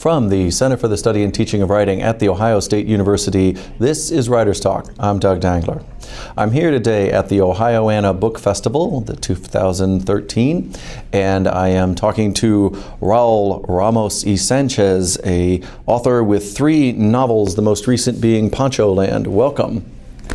From the Center for the Study and Teaching of Writing at The Ohio State University, this is Writers Talk. I'm Doug Dangler. I'm here today at the Ohioana Book Festival, the 2013, and I am talking to Raul Ramos y Sanchez, a author with 3 novels, the most recent being Poncho Land. Welcome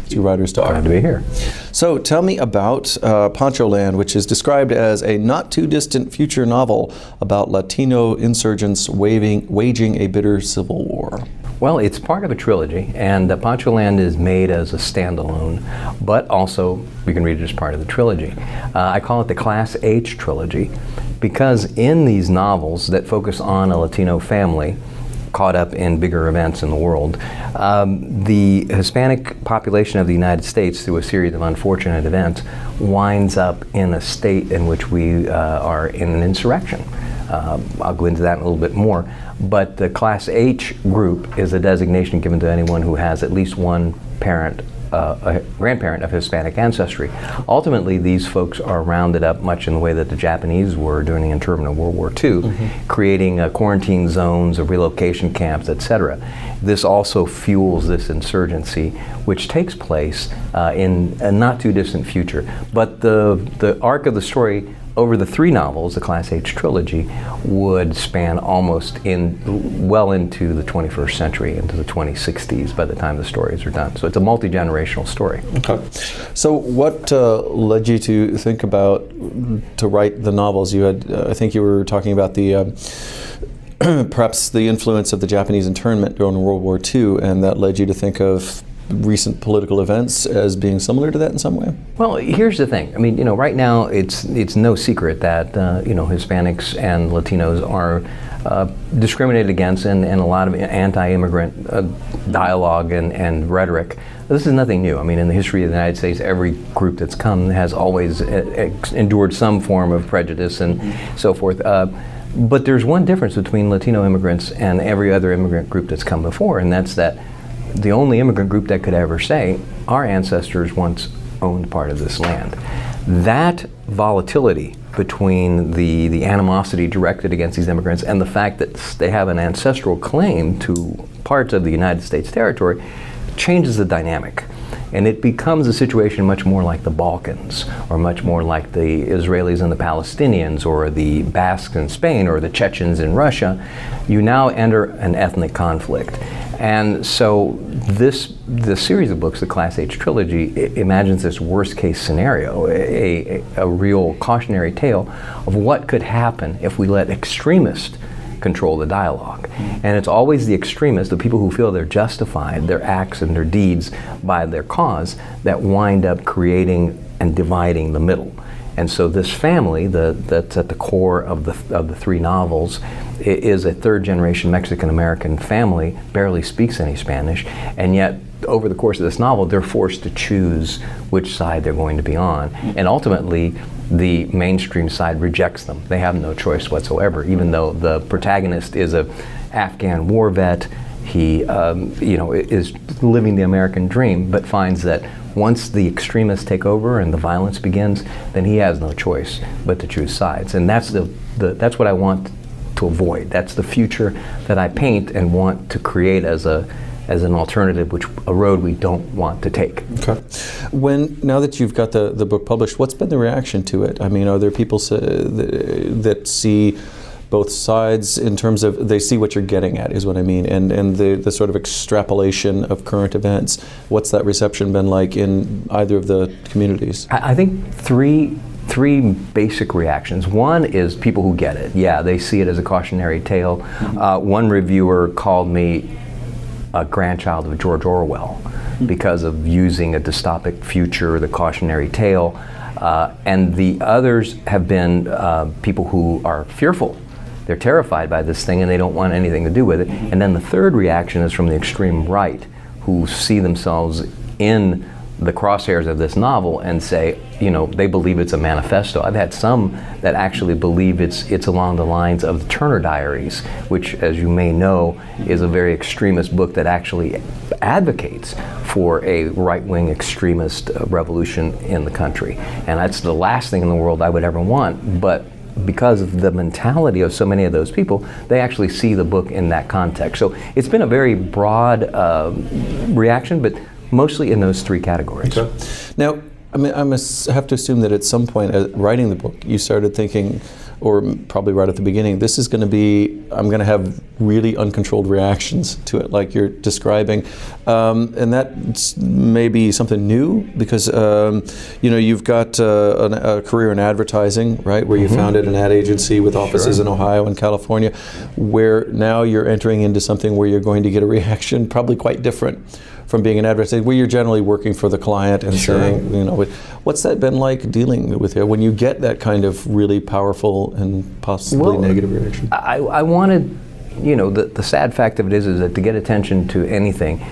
to Writers Talk. Glad to be here. So tell me about Poncho Land, which is described as a not-too-distant future novel about Latino insurgents waging a bitter civil war. Well, it's part of a trilogy, and Poncho Land is made as a standalone, but also you can read it as part of the trilogy. I call it the Class H trilogy because in these novels that focus on a Latino family caught up in bigger events in the world, the Hispanic population of the United States, through a series of unfortunate events, winds up in a state in which we are in an insurrection. I'll go into that in a little bit more, but the Class H group is a designation given to anyone who has at least one parent, a grandparent of Hispanic ancestry. Ultimately, these folks are rounded up much in the way that the Japanese were during the internment of World War II, creating quarantine zones, relocation camps, etc. This also fuels this insurgency, which takes place in a not too distant future. But the arc of the story over the 3 novels, the Class H trilogy, would span almost well into the 21st century, into the 2060s by the time the stories are done. So it's a multi-generational story. Okay. So what led you to think about, to write the novels? You had, I think you were talking about the, perhaps the influence of the Japanese internment during World War II, and that led you to think of recent political events as being similar to that in some way? Well, here's the thing. I mean, right now it's no secret that Hispanics and Latinos are discriminated against, and a lot of anti-immigrant dialogue and rhetoric. This is nothing new. I mean, in the history of the United States, every group that's come has always endured some form of prejudice and so forth. But there's one difference between Latino immigrants and every other immigrant group that's come before, and that's that the only immigrant group that could ever say, our ancestors once owned part of this land. That volatility between the animosity directed against these immigrants and the fact that they have an ancestral claim to parts of the United States territory changes the dynamic. And it becomes a situation much more like the Balkans, or much more like the Israelis and the Palestinians, or the Basques in Spain, or the Chechens in Russia. You now enter an ethnic conflict. And so this series of books, the Class H trilogy, imagines this worst case scenario, a real cautionary tale of what could happen if we let extremists control the dialogue. And it's always the extremists, the people who feel they're justified, their acts and their deeds by their cause, that wind up creating and dividing the middle. And so this family that's at the core of the 3 novels is a 3rd-generation Mexican-American family, barely speaks any Spanish, and yet over the course of this novel they're forced to choose which side they're going to be on. And ultimately the mainstream side rejects them. They have no choice whatsoever, even though the protagonist is a Afghan war vet. He is living the American dream, but finds that once the extremists take over and the violence begins, then he has no choice but to choose sides. And that's that's what I want to avoid. That's the future that I paint and want to create as an alternative, a road we don't want to take. Okay. Now that you've got the book published, what's been the reaction to it? I mean, are there people that see both sides in terms of they see what you're getting at, is what I mean, and the sort of extrapolation of current events? What's that reception been like in either of the communities? I think three basic reactions. One is people who get it. Yeah, they see it as a cautionary tale. One reviewer called me a grandchild of George Orwell because of using a dystopic future, the cautionary tale. And the others have been people who are fearful. They're terrified by this thing and they don't want anything to do with it. And then the third reaction is from the extreme right, who see themselves in the crosshairs of this novel and say, they believe it's a manifesto. I've had some that actually believe it's along the lines of the Turner Diaries, which, as you may know, is a very extremist book that actually advocates for a right-wing extremist revolution in the country. And that's the last thing in the world I would ever want, but because of the mentality of so many of those people, they actually see the book in that context. So it's been a very broad reaction, but mostly in those three categories. Okay. Now, I mean, I must have to assume that at some point writing the book, you started thinking, or probably right at the beginning, this is going to be, I'm going to have really uncontrolled reactions to it, like you're describing. And that may be something new, because you've got a career in advertising, right, where you founded an ad agency with offices in Ohio and California, where now you're entering into something where you're going to get a reaction probably quite different from being an advertiser, where you're generally working for the client and saying, what's that been like dealing with it when you get that kind of really powerful and possibly negative reaction? I wanted, the sad fact of it is that to get attention to anything,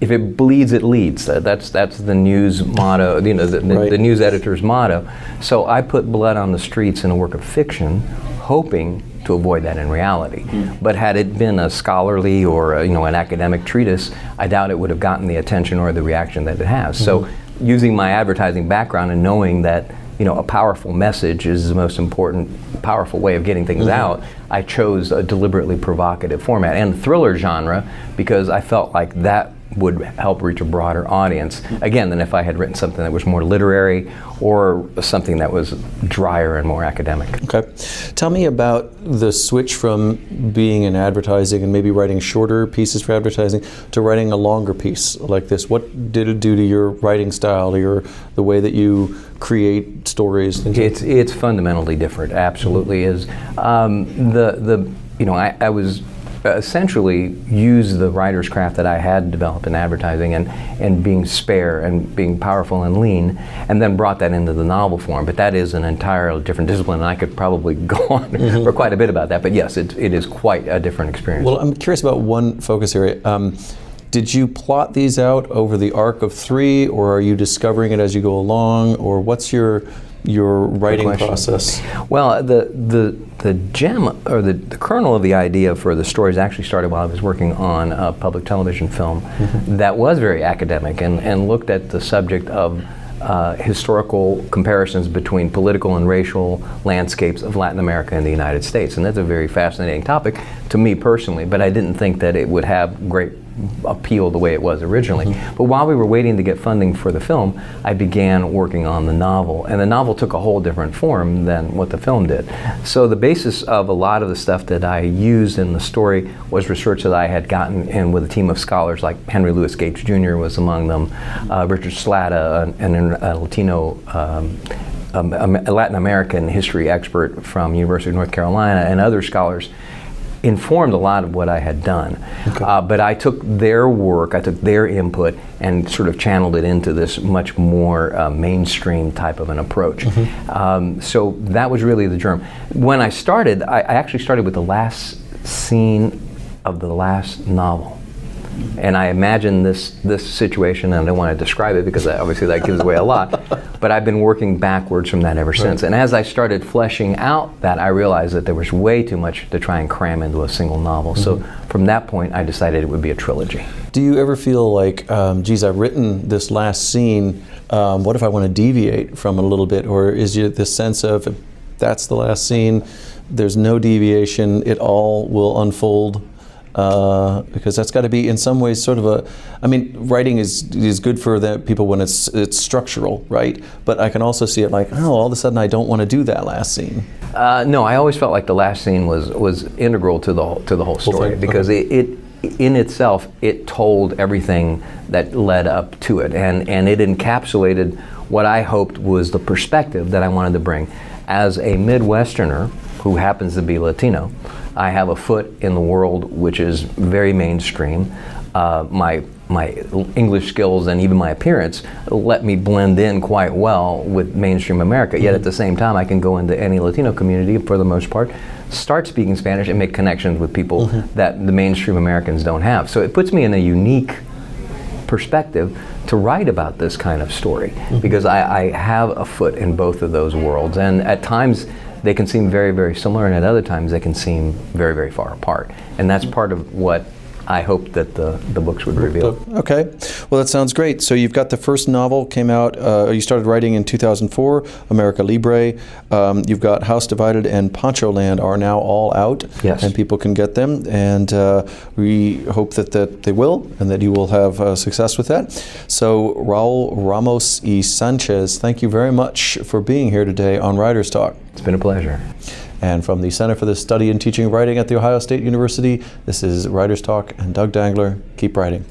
if it bleeds, it leads. That's the news motto, the news editor's motto. So I put blood on the streets in a work of fiction, hoping to avoid that in reality. But had it been a scholarly or an academic treatise, I doubt it would have gotten the attention or the reaction that it has. So using my advertising background and knowing that a powerful message is the most important, powerful way of getting things out, I chose a deliberately provocative format and the thriller genre because I felt like that would help reach a broader audience, again, than if I had written something that was more literary or something that was drier and more academic. Okay. Tell me about the switch from being in advertising and maybe writing shorter pieces for advertising to writing a longer piece like this. What did it do to your writing style, to the way that you create stories? It's fundamentally different, absolutely is. I was essentially use the writer's craft that I had developed in advertising and being spare and being powerful and lean, and then brought that into the novel form. But that is an entirely different discipline, and I could probably go on for quite a bit about that. But yes, it is quite a different experience. Well, I'm curious about one focus area. Did you plot these out over the arc of 3, or are you discovering it as you go along, or what's your writing process? Well, the gem, or the kernel of the idea for the stories actually started while I was working on a public television film that was very academic and looked at the subject of historical comparisons between political and racial landscapes of Latin America and the United States. And that's a very fascinating topic to me personally, but I didn't think that it would have great appeal the way it was originally. But while we were waiting to get funding for the film, I began working on the novel. And the novel took a whole different form than what the film did. So the basis of a lot of the stuff that I used in the story was research that I had gotten in with a team of scholars, like Henry Louis Gates Jr. was among them, Richard Slata, a Latino a Latin American history expert from University of North Carolina, and other scholars informed a lot of what I had done. Okay. But I took their work, I took their input and sort of channeled it into this much more mainstream type of an approach. So that was really the germ. When I started, I actually started with the last scene of the last novel. And I imagine this situation, and I don't want to describe it because obviously that gives away a lot, but I've been working backwards from that ever since. And as I started fleshing out that, I realized that there was way too much to try and cram into a single novel. So from that point, I decided it would be a trilogy. Do you ever feel like, geez, I've written this last scene, what if I want to deviate from it a little bit? Or is you this sense of, if that's the last scene, there's no deviation, it all will unfold? Because that's got to be in some ways sort of a, I mean, writing is good for the people when it's structural, right? But I can also see it like, oh, all of a sudden I don't want to do that last scene. No, I always felt like the last scene was integral to the whole story, because it in itself, it told everything that led up to it, and it encapsulated what I hoped was the perspective that I wanted to bring. As a Midwesterner who happens to be Latino, I have a foot in the world which is very mainstream. My English skills and even my appearance let me blend in quite well with mainstream America. Yet at the same time, I can go into any Latino community, for the most part, start speaking Spanish and make connections with people that the mainstream Americans don't have. So it puts me in a unique perspective to write about this kind of story, because I have a foot in both of those worlds. And at times, they can seem very, very similar, and at other times they can seem very, very far apart. And that's part of what I hoped that the books would reveal. Okay. Well, that sounds great. So you've got the first novel came out, you started writing in 2004, America Libre. You've got House Divided and Poncho Land are now all out. Yes. And people can get them. And we hope that they will and that you will have success with that. So Raul Ramos y Sanchez, thank you very much for being here today on Writers Talk. It's been a pleasure. And from the Center for the Study and Teaching of Writing at The Ohio State University, this is Writers Talk and Doug Dangler. Keep writing.